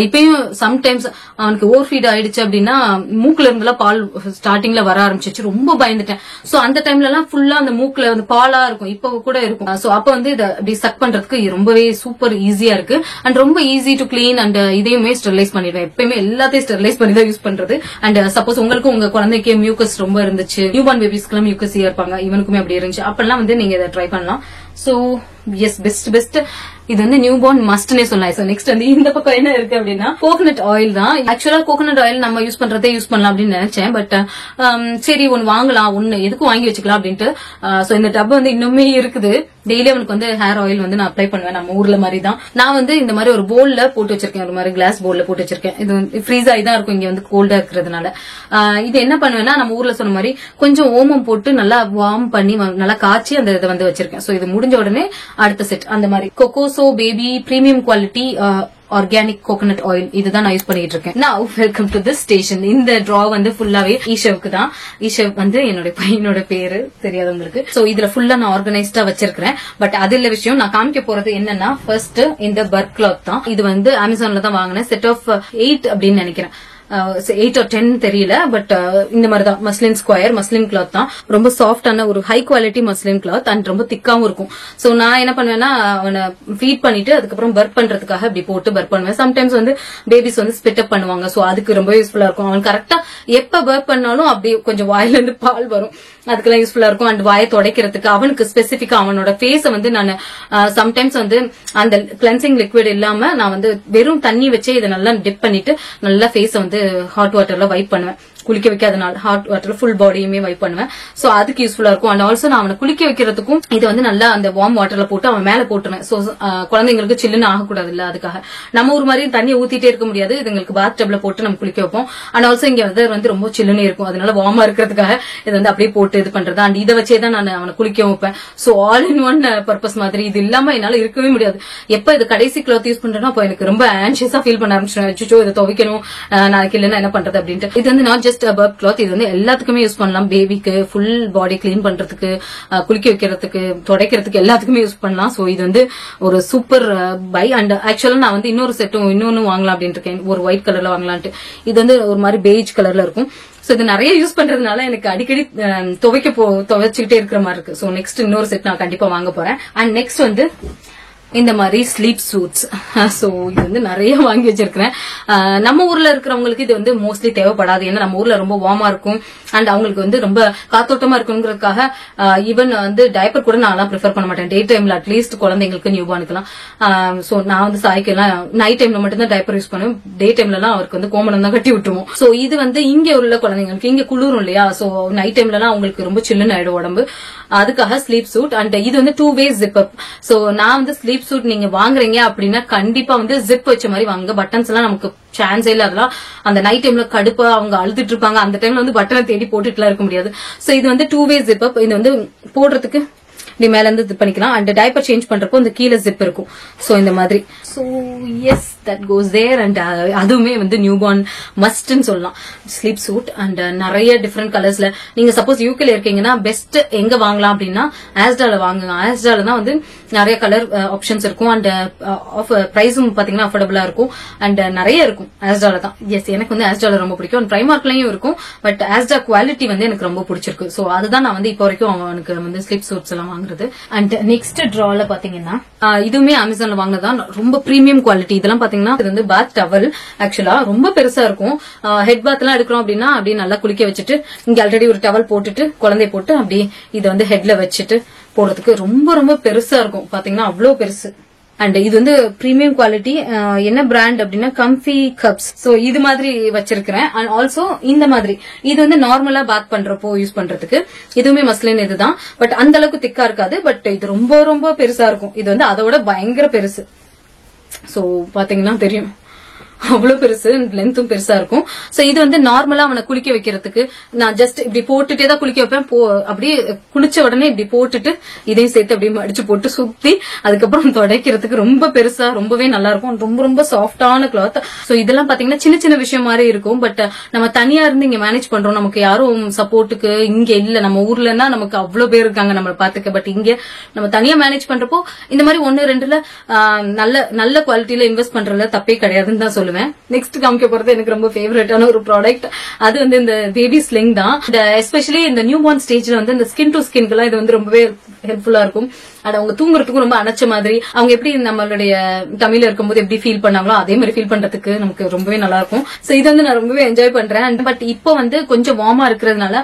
இப்பயும் சம்டைம்ஸ் அவனுக்கு ஓவர் ஃபீட் ஆயிடுச்சு அப்படின்னா மூக்குல இருந்தெல்லாம் பால் ஸ்டார்டிங்ல வர ஆரம்பிச்சிச்சு. ரொம்ப பயந்துட்டேன். சோ அந்த டைம்ல எல்லாம் ஃபுல்லா அந்த மூக்குல வந்து பாலா இருக்கும், இப்ப கூட இருக்கும். சோ அப்ப வந்து இதை அப்படி சக் பண்றதுக்கு ரொம்பவே சூப்பர் ஈஸியா இருக்கு. அண்ட் ரொம்ப ஈஸி டு கிளீன். அண்ட் இதையுமே ஸ்டெரிலைஸ் பண்ணிடுவேன், எப்பயுமே எல்லாத்தையும் ஸ்டெரிலைஸ் பண்ணி தான் யூஸ் பண்றது. அண்ட் சப்போஸ் உங்களுக்கு உங்க குழந்தைக்கு மியூக்கஸ் ரொம்ப இருந்துச்சு, நியூ பார்ன் பேபிஸ்க்கு மியூக்கஸியா இருப்பாங்க, இவனுக்குமே அப்படி இருந்துச்சு, அப்பெல்லாம் வந்து நீங்க இதை ட்ரை பண்ணலாம். So yes, best. இது வந்து நியூ பார்ன் மஸ்ட்னே சொல்லலாம். சோ நெக்ஸ்ட் வந்து இந்த பக்கம் என்ன இருக்கு அப்படின்னா கோகனட் ஆயில் தான். ஆக்சுவலா கோகனட் ஆயில் நம்ம யூஸ் பண்றதே யூஸ் பண்ணலாம் அப்படின்னு நினைச்சேன், பட் சரி ஒன்னு வாங்கலாம், ஒன்னு எதுக்கும் வாங்கி வச்சுக்கலாம் அப்படின்ட்டு. சோ இந்த டப் வந்து இன்னுமே இருக்குது. டெய்லி அவனுக்கு வந்து ஹேர் ஆயில் வந்து நான் அப்ளை பண்ணுவேன், நம்ம ஊர்ல மாதிரி தான். நான் வந்து இந்த மாதிரி ஒரு போல்ல போட்டு வச்சிருக்கேன், ஒரு மாதிரி கிளாஸ் போல்ல போட்டு வச்சிருக்கேன். இது ஃப்ரீஸ் ஆகி தான் இருக்கும் இங்க வந்து கோல்டா இருக்கிறதுனால. இது என்ன பண்ணுவேன்னா நம்ம ஊர்ல சொன்ன மாதிரி கொஞ்சம் ஓமம் போட்டு நல்லா வார்ம் பண்ணி நல்லா காய்ச்சி அந்த இதை வந்து வச்சிருக்கேன். சோ இது முடிஞ்ச உடனே அடுத்த செட் அந்த மாதிரி Kokoso baby premium quality organic coconut oil இதுதான் நான் யூஸ் பண்ணிட்டு இருக்கேன். Now welcome to this station. இந்த டிரா வந்து ஃபுல்லாவே ஈஷவுக்கு தான். ஈஷவ் வந்து என்னோட பையனோட பேரு, தெரியாதவங்களுக்கு. சோ இதுல ஃபுல்லா நான் ஆர்கனைஸ்டா வச்சிருக்கேன். பட் அது இல்ல விஷயம், நான் காமிக்க போறது என்னன்னா ஃபர்ஸ்ட் இந்த பர்க் கிளாத் தான். இது வந்து அமேசான்ல தான் வாங்கினேன். செட் ஆஃப் 8 அப்படின்னு நினைக்கிறேன், 8 or 10 தெரியல, பட் இந்த மாதிரி தான் மஸ்லின் ஸ்கொயர் மஸ்லின் கிளாத் தான். ரொம்ப சாஃப்டான ஒரு high quality muslin cloth and ரொம்ப திக்காவும் இருக்கும். சோ நான் என்ன பண்ணுவேன்னா அவனை ஃபீட் பண்ணிட்டு அதுக்கப்புறம் பர்ப் பண்றதுக்காக இப்படி போட்டு பர்ப் பண்ணுவேன். சம்டைம்ஸ் வந்து பேபிஸ் வந்து ஸ்பிட் அப் பண்ணுவாங்க, சோ அதுக்கு ரொம்ப யூஸ்ஃபுல்லா இருக்கும். அவன் கரெக்டா எப்ப பர்ப் பண்ணாலும் அப்படி கொஞ்சம் வாயில இருந்து பால் வரும், அதுக்கெல்லாம் யூஸ்ஃபுல்லா இருக்கும். அண்ட் வாயை துடைக்கிறதுக்கு அவனுக்கு ஸ்பெசிபிக்கா அவனோட ஃபேஸ வந்து நான் சம்டைம்ஸ் வந்து அந்த கிளென்சிங் லிக்விட் இல்லாம நான் வந்து வெறும் தண்ணி வச்சே இதை நல்லா டிப் பண்ணிட்டு நல்லா ஃபேஸ வந்து ஹாட் வாட்டர்ல வைப் பண்ணுவேன். குளிக்க வைக்காதனால ஹாட் வாட்டர்ல ஃபுல் பாடியுமே வைப் பண்ணுவேன். சோ அதுக்கு யூஸ்ஃபுல்லா இருக்கும். அண்ட் ஆல்சோ நான் அவனை குளிக்க வைக்கிறதுக்கும் இது வந்து நல்லா அந்த வார்ம் வாட்டர்ல போட்டு அவன் மேல போட்டுருவேன். சோ குழந்தைங்களுக்கு சில்லுன்னு ஆகக்கூடாது இல்ல, அதுக்காக நம்ம ஒரு மாதிரி தண்ணியை ஊத்திட்டே இருக்க முடியாது, இதுங்களுக்கு பாத் டப்ல போட்டு நம்ம குளிக்க வைப்போம். அண்ட் ஆல்சோ இங்க வந்து ரொம்ப சில்லுன்னு இருக்கும், அதனால வார்மா இருக்கிறதுக்காக இது வந்து அப்படியே போட்டு இது பண்றது. அண்ட் இதை வச்சே தான் நான் அவனை குளிக்க வைப்பேன். So all in one purpose மாதிரி. இது இல்லாம என்னால இருக்கவே முடியாது. எப்ப இது கடைசி கிளாத் யூஸ் பண்றேன்னா அப்ப எனக்கு ரொம்ப ஆன்சியஸா ஃபீல் பண்ண ஆரம்பிச்சிடும். அச்சோ இதை துவைக்கணும், நாளைக்கு இல்லைன்னா என்ன பண்றது அப்படின்ட்டு. இது வந்து நாட் ஜஸ்ட் பர்ப் கிளாத், இது வந்து எல்லாத்துக்குமே யூஸ் பண்ணலாம். பேபிக்கு ஃபுல் பாடி கிளீன் பண்றதுக்கு, குளிக்க வைக்கிறதுக்கு, துடைக்கிறதுக்கு எல்லாத்துக்குமே யூஸ் பண்ணலாம். சோ இது வந்து ஒரு சூப்பர் பை. அண்ட் ஆக்சுவலா நான் வந்து இன்னொரு செட்டும் இன்னொன்னு வாங்கலாம் அப்படின்னு இருக்கேன், ஒரு ஒயிட் கலர்ல வாங்கலான்ட்டு. இது வந்து ஒரு மாதிரி பெய்ஜ் கலர்ல இருக்கும். சோ இது நிறைய யூஸ் பண்றதுனால எனக்கு அடிக்கடி துவைச்சுக்கிட்டே இருக்கிற மாதிரி இருக்கு. சோ நெக்ஸ்ட் இன்னொரு செட் நான் கண்டிப்பா வாங்க போறேன். அண்ட் நெக்ஸ்ட் வந்து இந்த மாதிரி ஸ்லீப் சூட்ஸ். சோ இது வந்து நிறைய வாங்கி வச்சிருக்கிறேன். நம்ம ஊர்ல இருக்கிறவங்களுக்கு இது வந்து மோஸ்ட்லி தேவைப்படாது, ஏன்னா நம்ம ஊர்ல ரொம்ப வார்மா இருக்கும் அண்ட் அவங்களுக்கு வந்து ரொம்ப காத்தோட்டமா இருக்குங்கிறதுக்காக ஈவன் வந்து டைப்பர் கூட நான் ப்ரிஃபர் பண்ண மாட்டேன் டே டைம்ல, அட்லீஸ்ட் குழந்தைங்களுக்கு நியூ பார்னுக்குலாம். சோ நான் வந்து சாய்க்கெல்லாம் நைட் டைம்ல மட்டும் தான் டைப்பர் யூஸ் பண்ணுவேன், டே டைம்ல எல்லாம் அவருக்கு வந்து கோமணம் தான் கட்டி விட்டுருவோம். சோ இது வந்து இங்க உள்ள குழந்தைங்களுக்கு இங்க குளிரும் இல்லையா, சோ நைட் டைம்ல எல்லாம் அவங்களுக்கு ரொம்ப சில்லுன்னு ஆயிடும் உடம்பு, அதுக்காக ஸ்லீப் சூட். அண்ட் இது வந்து 2-way ஜிப் அப். சோ நான் வந்து ஸ்லீப் சூட் நீங்க வாங்குறீங்க அப்படின்னா கண்டிப்பா வந்து ஜிப் வச்ச மாதிரி வாங்க. பட்டன்ஸ் எல்லாம் நமக்கு சான்ஸே இல்ல, அதெல்லாம் அந்த நைட் டைம்ல கடுப்பா அவங்க அழுதுட்டு இருப்பாங்க, அந்த டைம்ல வந்து பட்டனை தேடி போட்டுட்டுலாம் இருக்க முடியாது. சோ இது வந்து 2-way ஜிப் அப். இது வந்து போடுறதுக்கு இப்படி மேல இருந்து இது பண்ணிக்கலாம். அண்ட் டைப்பர் சேஞ்ச் பண்றப்போ இந்த கீழே ஜிப் இருக்கும். சோ இந்த மாதிரி. So yes that goes there. and அதுவுமே வந்து நியூ பார்ன் மஸ்ட்னு சொல்லலாம். ஸ்லீப் சூட் அண்ட் நிறைய டிஃபரெண்ட் கலர்ஸ்ல. நீங்க சப்போஸ் யூகேல இருக்கீங்கன்னா பெஸ்ட் எங்க வாங்கலாம் அப்படின்னா ஆஸ்டால வாங்குங்க. ஆஸ்டால தான் வந்து நிறைய கலர் ஆப்ஷன்ஸ் இருக்கும். அண்ட் பிரைஸும் பாத்தீங்கன்னா அஃபோர்டபுளா இருக்கும். அண்ட் நிறைய இருக்கும் ஆஸ்டால தான். எஸ், எனக்கு வந்து ஆஸ்டால ரொம்ப பிடிக்கும். அண்ட் பிரைமார்க்லயும் இருக்கும். பட் ஆஸ்டா குவாலிட்டி வந்து எனக்கு ரொம்ப பிடிச்சிருக்கு. சோ அதுதான் நான் வந்து இப்போ வரைக்கும் அவனுக்கு வந்து ஸ்லீப் சூட்ஸ் எல்லாம் வாங்குறது. அண்ட் நெக்ஸ்ட் டிரால பாத்தீங்கன்னா இதுவுமே அமேசான்ல வாங்கினதான். ரொம்ப பிரீமியம் குவாலிட்டி. இதெல்லாம் பாத்தீங்கன்னா இது வந்து பாத் டவல். ஆக்சுவலா ரொம்ப பெருசா இருக்கும். ஹெட் பாத் எல்லாம் எடுக்கிறோம் அப்படின்னா அப்படியே நல்லா குளிக்க வச்சுட்டு இங்க ஆல்ரெடி ஒரு டவல் போட்டுட்டு குழந்தைய போட்டு அப்படியே இதை வந்து ஹெட்ல வச்சுட்டு போடுறதுக்கு ரொம்ப ரொம்ப பெருசா இருக்கும். பாத்தீங்கன்னா அவ்வளவு பெருசு. அண்ட் இது வந்து பிரீமியம் குவாலிட்டி. என்ன பிராண்ட் அப்படின்னா கம்ஃபி கப்ஸ். சோ இது மாதிரி வச்சிருக்கிறேன். அண்ட் ஆல்சோ இந்த மாதிரி இது வந்து நார்மலா பாத் பண்றப்போ யூஸ் பண்றதுக்கு. இதுவுமே மஸ்லின் இதுதான். பட் அந்த அளவுக்கு திக்கா இருக்காது. பட் இது ரொம்ப ரொம்ப பெருசா இருக்கும். இது வந்து அதோட பயங்கர பெருசு. சோ பாத்தீங்கன்னா தெரியும் அவ்வளவு பெருசு. லென்த்தும் பெருசா இருக்கும். சோ இது வந்து நார்மலா அவனை குளிக்க வைக்கிறதுக்கு நான் ஜஸ்ட் இப்படி போட்டுட்டே தான் குளிக்க வைப்பேன். அப்படியே குளிச்ச உடனே இப்படி போட்டுட்டு இதையும் சேர்த்து அப்படியே மடிச்சு போட்டு சுத்தி அதுக்கப்புறம் துடைக்கிறதுக்கு ரொம்ப பெருசா ரொம்பவே நல்லா இருக்கும். ரொம்ப ரொம்ப சாஃப்டான கிளாத். சோ இதெல்லாம் பாத்தீங்கன்னா சின்ன சின்ன விஷயம் மாதிரி இருக்கும். பட் நம்ம தனியா இருந்து இங்க மேனேஜ் பண்றோம். நமக்கு யாரும் சப்போர்ட்டுக்கு இங்க இல்ல. நம்ம ஊர்லன்னா நமக்கு அவ்வளவு பேர் இருக்காங்க நம்மள பாத்துக்க. பட் இங்க நம்ம தனியா மேனேஜ் பண்றப்போ இந்த மாதிரி 1-2ல நல்ல குவாலிட்டியில இன்வெஸ்ட் பண்றதுல தப்பே கிடையாதுன்னு தான் சொல்லுவேன். நெக்ஸ்ட் காமிக்க போறது எனக்கு ரொம்ப ஃபேவரட்டான ஒரு ப்ராடக்ட். அது வந்து இந்த பேபி ஸ்லிங் தான். எஸ்பெஷலி இந்த நியூ பார்ன் ஸ்டேஜ்ல வந்து இந்த ஸ்கின் டு ஸ்கின்க்கு இது வந்து ரொம்பவே ஹெல்ப்ஃபுல்லா இருக்கும். அது அவங்க தூங்குறதுக்கும் ரொம்ப அணைச்ச மாதிரி, அவங்க எப்படி நம்மளுடைய தமிழ்ல இருக்கும்போது எப்படி ஃபீல் பண்ணாங்களோ அதே மாதிரி ஃபீல் பண்றதுக்கு நமக்கு ரொம்பவே நல்லா இருக்கும். சோ இது வந்து நான் ரொம்பவே என்ஜாய் பண்றேன். பட் இப்போ வந்து கொஞ்சம் வார்மா இருக்கிறதுனால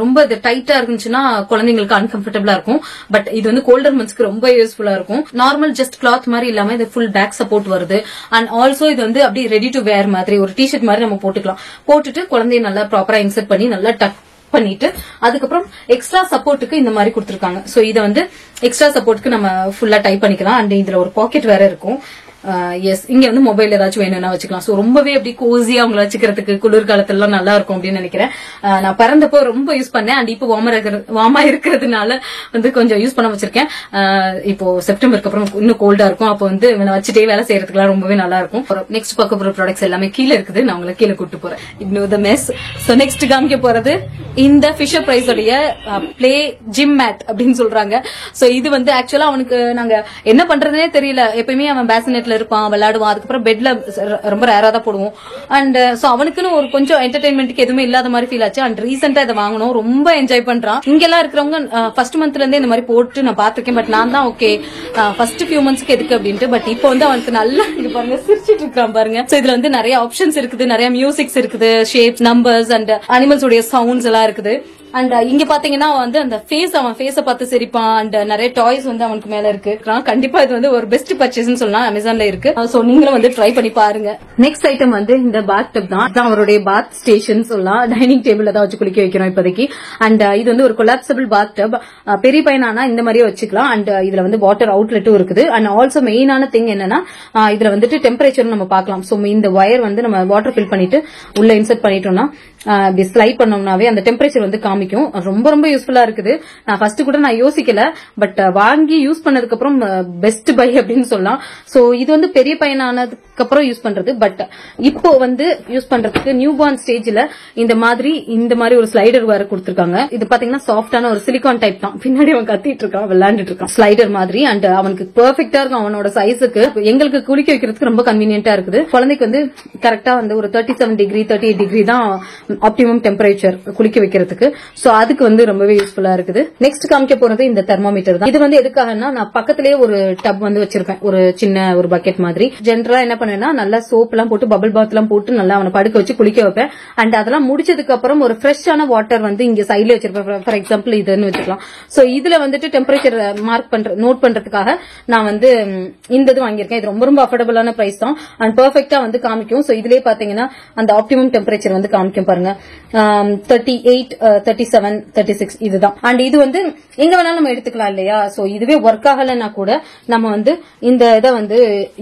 ரொம்ப இது டைட்டா இருந்துச்சுன்னா குழந்தைங்களுக்கு அன்கம்ஃபர்டபுளா இருக்கும். பட் இது வந்து கோல்டர் மந்த்ஸ்க்கு ரொம்ப யூஸ்ஃபுல்லா இருக்கும். நார்மல் ஜஸ்ட் கிளாத் மாதிரி இல்லாம இது ஃபுல் பேக் சப்போர்ட் வருது. அண்ட் ஆல்சோ இது வந்து அப்படியே ரெடி டு வேர் மாதிரி ஒரு டிஷர்ட் மாதிரி நம்ம போட்டுக்கலாம். போட்டுட்டு குழந்தைய நல்லா ப்ராப்பரா இன்சர்ட் பண்ணி நல்லா டக் பண்ணிட்டு அதுக்கப்புறம் எக்ஸ்ட்ரா சப்போர்ட்டுக்கு இந்த மாதிரி கொடுத்திருக்காங்க. சோ இத வந்து எக்ஸ்ட்ரா சப்போர்ட்டுக்கு நம்ம ஃபுல்லா டைப் பண்ணிக்கலாம். அண்ட் இதுல ஒரு பாக்கெட் வேற இருக்கும். எஸ், இங்க வந்து மொபைல் ஏதாச்சும் வேணும்னா வச்சுக்கலாம். சோ ரொம்பவே அப்படி கோசியா அவங்களை வச்சுக்கிறதுக்கு குளிர்காலத்துல நல்லா இருக்கும் அப்படின்னு நினைக்கிறேன். நான் பிறந்தப்போ ரொம்ப யூஸ் பண்ணேன். அண்ட் இப்போ வார்மா இருக்கிறதுனால வந்து கொஞ்சம் யூஸ் பண்ண வச்சிருக்கேன். இப்போ செப்டம்பருக்கு அப்புறம் இன்னும் கோல்டா இருக்கும். அப்போ வந்து வச்சுட்டே வேலை செய்யறதுக்குலாம் ரொம்பவே நல்லா இருக்கும். நெக்ஸ்ட் பார்க்க போற ப்ராடக்ட்ஸ் எல்லாமே கீழே இருக்குது. நான் உங்களை கீழே கூட்டு போறேன். இன்னும் த மெஸ். சோ நெக்ஸ்ட் காமிக்க போறது இந்த ஃபிஷர் பிரைஸ் உடைய பிளே ஜிம் மேட் அப்படின்னு சொல்றாங்க. சோ இது வந்து ஆக்சுவலா அவனுக்கு நாங்க என்ன பண்றதுனே தெரியல. எப்பயுமே அவன் பேசினெட்ல இருப்பான், விளையாடுவான். அதுக்கப்புறம் பெட்ல ரொம்ப ரேரா தான் போடுவோம். அண்ட் சோ அவனுக்குன்னு ஒரு கொஞ்சம் என்டர்டைன்மெண்ட்க்கு எதுவுமே இல்லாத மாதிரி ஃபீல் ஆச்சு. அண்ட் ரீசெண்டா இதை வாங்கணும். ரொம்ப என்ஜாய் பண்றான். இங்கெல்லாம் இருக்கிறவங்க ஃபர்ஸ்ட் மந்த்ல இருந்தே இந்த மாதிரி போட்டு நான் பாத்திருக்கேன். பட் நான் தான் ஓகே ஃபர்ஸ்ட் ஃபியூ மந்த்ஸ்க்கு எதுக்கு அப்படின்ட்டு. பட் இப்போ வந்து அவனுக்கு நல்லா இங்க பாருங்க சிரிச்சிட்டு இருக்கான் பாருங்க. சோ இதுல வந்து நிறைய ஆப்ஷன்ஸ் இருக்குது, நிறைய மியூசிக்ஸ் இருக்குது, ஷேப்ஸ், நம்பர்ஸ் அண்ட் அனிமல்ஸ் உடைய சவுண்ட்ஸ் எல்லாம் இருக்குது. அண்ட் இங்க பாத்தீங்கன்னா வந்து அந்த அவன் ஃபேஸ பார்த்து சிரிப்பான். அண்ட் நிறைய டாய்ஸ் வந்து அவனுக்கு மேல இருக்கு. கண்டிப்பா இது வந்து ஒரு பெஸ்ட் பர்ச்சேஸ் சொல்லலாம். அமேசான்ல இருக்கு. சோ நீங்களும் வந்து ட்ரை பண்ணி பாருங்க. நெக்ஸ்ட் ஐட்டம் வந்து இந்த பாத் டப் தான். அவருடைய பாத் ஸ்டேஷன் சொல்லலாம். டைனிங் டேபிள் தான் வச்சு குளிக்க வைக்கிறோம் இப்போதைக்கு. அண்ட் இது வந்து ஒரு கொலாப்சபிள் பாத் டப். பெரிய பையனானா இந்த மாதிரியே வச்சுக்கலாம். அண்ட் இதுல வந்து வாட்டர் அவுட்லெட்டும் இருக்குது. அண்ட் ஆல்சோ மெயினான திங் என்னன்னா இதுல வந்துட்டு டெம்பரேச்சர் நம்ம பார்க்கலாம். சோ இந்த வயர் வந்து நம்ம வாட்டர் ஃபில் பண்ணிட்டு உள்ள இன்சர்ட் பண்ணிட்டோம்னா இப்படி ஸ்லைட் பண்ணோம்னாவே அந்த டெம்பரேச்சர் வந்து காமிக்கும். ரொம்ப ரொம்ப யூஸ்ஃபுல்லா இருக்குது. நான் ஃபர்ஸ்ட் கூட நான் யோசிக்கல. பட் வாங்கி யூஸ் பண்ணதுக்கு அப்புறம் பெஸ்ட் பை அப்படின்னு சொல்லலாம். சோ இது வந்து பெரிய பையனானதுக்கு அப்புறம் யூஸ் பண்றது. பட் இப்போ வந்து யூஸ் பண்றதுக்கு நியூ பார்ன் ஸ்டேஜ்ல இந்த மாதிரி ஒரு ஸ்லைடர் வேற கொடுத்திருக்காங்க. இது பாத்தீங்கன்னா சாஃப்டான ஒரு சிலிகான் டைப் தான். பின்னாடி அவன் கத்திட்டு இருக்கான், விளையாண்டுட்டு இருக்கான். ஸ்லைடர் மாதிரி. அண்ட் அவனுக்கு பெர்ஃபெக்டா இருக்கும். அவனோட சைஸுக்கு எங்களுக்கு குளிக்க வைக்கிறதுக்கு ரொம்ப கன்வீனியன்டா இருக்குது. குழந்தைக்கு வந்து கரெக்டா வந்து ஒரு 37 டிகிரி 38 டிகிரி தான் ஆப்டிமம் டெம்பரேச்சர் குளிக்க வைக்கிறதுக்கு. சோ அதுக்கு வந்து ரொம்பவே யூஸ்ஃபுல்லா இருக்குது. நெக்ஸ்ட் காமிக்க போறது இந்த தெர்மோமீட்டர் தான். இது வந்து எதுக்காகனா நான் பக்கத்திலேயே ஒரு டப் வந்து வச்சிருப்பேன், ஒரு சின்ன ஒரு பக்கெட் மாதிரி. ஜென்ரலா என்ன பண்ணேன்னா நல்லா சோப் எல்லாம் போட்டு பபிள் பாத் எல்லாம் போட்டு நல்லா அவனை படுக்க வச்சு குளிக்க வைப்பேன். அண்ட் அதெல்லாம் முடிச்சதுக்கு அப்புறம் ஒரு ஃப்ரெஷ்ஷான வாட்டர் வந்து இங்க சைட்ல வச்சிருப்பேன். ஃபார் எக்ஸாம்பிள் இதுன்னு வச்சுக்கலாம். சோ இதுல வந்துட்டு டெம்பரேச்சர் நோட் பண்றதுக்காக நான் வந்து இந்த இது வாங்கியிருக்கேன். இது ரொம்ப ரொம்ப அஃபோர்டபுளான பிரைஸ் தான். அண்ட் பெர்ஃபெக்ட்டா வந்து காமிக்கும். சோ இதுலயே பாத்தீங்கன்னா அந்த ஆப்டிமம் டெம்பரேச்சர் வந்து காமிக்கும் பாருங்க. 38 37, 36 இதுதான். அண்ட் இது வந்து எங்க வேணாலும் நம்ம எடுத்துக்கலாம் இல்லையா. சோ இதுவே ஒர்க் ஆகலன்னா கூட நம்ம வந்து இந்த இதை வந்து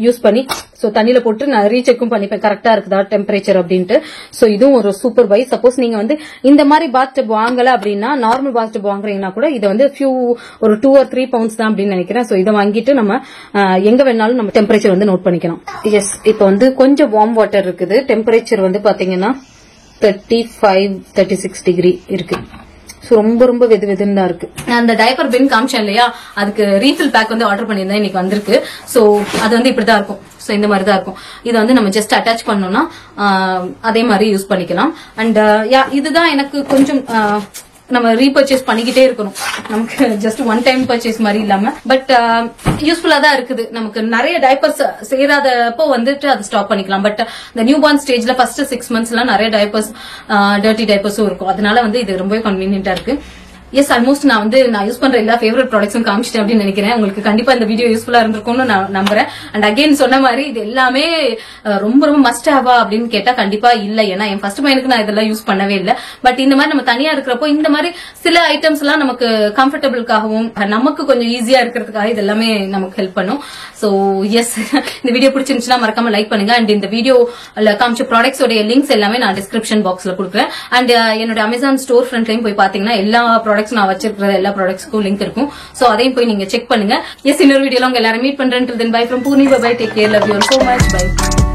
யூஸ் பண்ணி சோ தண்ணியில போட்டு நான் ரீசெக்கும் பண்ணிப்பேன் கரெக்டா இருக்குதா டெம்பரேச்சர் அப்படின்ட்டு. சோ இதுவும் ஒரு சூப்பர் பை. சப்போஸ் நீங்க வந்து இந்த மாதிரி பாத் டப் வாங்கல அப்படின்னா நார்மல் பாத் டப் வாங்குறீங்கன்னா கூட இது வந்து ஒரு 2 or 3 pounds தான் அப்படின்னு நினைக்கிறேன். சோ இதை வாங்கிட்டு நம்ம எங்க வேணாலும் நம்ம டெம்பரேச்சர் வந்து நோட் பண்ணிக்கலாம். எஸ், இப்ப வந்து கொஞ்சம் வார்ம் வாட்டர் இருக்குது. டெம்பரேச்சர் வந்து பாத்தீங்கன்னா 35, 36 டிகிரி இருக்கு. ரொம்ப ரொம்ப வெதுன்னு தான் இருக்கு. அந்த டைப்பர் பின் காமிச்சேன் இல்லையா, அதுக்கு ரீஃபில் பேக் வந்து ஆர்டர் பண்ணியிருந்தேன், இன்னைக்கு வந்திருக்கு. சோ அது வந்து இப்படிதான் இருக்கும். சோ இந்த மாதிரி தான் இருக்கும். இதை வந்து நம்ம ஜஸ்ட் அட்டாச் பண்ணோம்னா அதே மாதிரி யூஸ் பண்ணிக்கலாம். அண்ட் இதுதான் எனக்கு கொஞ்சம் நம்ம ரீபர்ச்சேஸ் பண்ணிக்கிட்டே இருக்கணும். நமக்கு ஜஸ்ட் ஒன் டைம் பர்ச்சேஸ் மாதிரி இல்லாம பட் யூஸ்ஃபுல்லா தான் இருக்குது. நமக்கு நிறைய டைப்பர்ஸ் சேராதப்போ வந்துட்டு அது ஸ்டாப் பண்ணிக்கலாம். பட் இந்த நியூ பார்ன் ஸ்டேஜ்ல ஃபர்ஸ்ட் 6 months எல்லாம் நிறைய டைப்பர்ஸ் டர்ட்டி டைப்பர்ஸும் இருக்கும். அதனால வந்து இது ரொம்பவே கன்வீனியன்டா இருக்கு. எஸ், ஆல்மோஸ்ட் நான் யூஸ் பண்ற எல்லா ஃபேவரட் ப்ராடக்ட்ஸும் காமிச்சிட்டேன் அப்படின்னு நினைக்கிறேன். உங்களுக்கு கண்டிப்பா இந்த வீடியோ யூஸ்ஃபுல்லா இருந்திருக்கும்னு நான் நம்புறேன். அண்ட் அகைன் சொன்ன மாதிரி இது எல்லாமே ரொம்ப ரொம்ப மஸ்ட் ஹேவா அப்படின்னு கேட்டா கண்டிப்பா இல்ல. ஏன்னா என் ஃபர்ஸ்ட் பையனுக்கு நான் இதெல்லாம் யூஸ் பண்ணவே இல்லை. பட் இந்த மாதிரி நம்ம தனியா இருக்கிறப்போ இந்த மாதிரி சில ஐட்டம்ஸ் எல்லாம் நமக்கு கம்ஃபர்டபிளுக்காகவும் நமக்கு கொஞ்சம் ஈஸியா இருக்கிறதுக்காக இது எல்லாமே நமக்கு ஹெல்ப் பண்ணும். சோ எஸ், இந்த வீடியோ பிடிச்சிருந்துச்சுன்னா மறக்காம லைக் பண்ணுங்க. அண்ட் இந்த வீடியோல காமிச்ச ப்ராடக்ட்ஸோட லிங்க்ஸ் எல்லாமே நான் டிஸ்கிரிப்ஷன் பாக்ஸ்ல கொடுக்குறேன். அண்ட் என்னோட அமேசான் ஸ்டோர் ஃப்ரண்ட்லயும் போய் பாத்தீங்கன்னா எல்லா ப்ராடக்ட்ஸ் நான் வச்சிருக்கிற எல்லா ப்ராடக்ட்ஸ்க்கும் லிங்க் இருக்கும். சோ அதையும் போய் நீங்க செக் பண்ணுங்க. எஸ், இன்னொரு வீடியோல உங்க எல்லாரும் மீட் பண்றேன். Till then, bye from Pune. Bye bye. Take care. Love you all so much. Bye.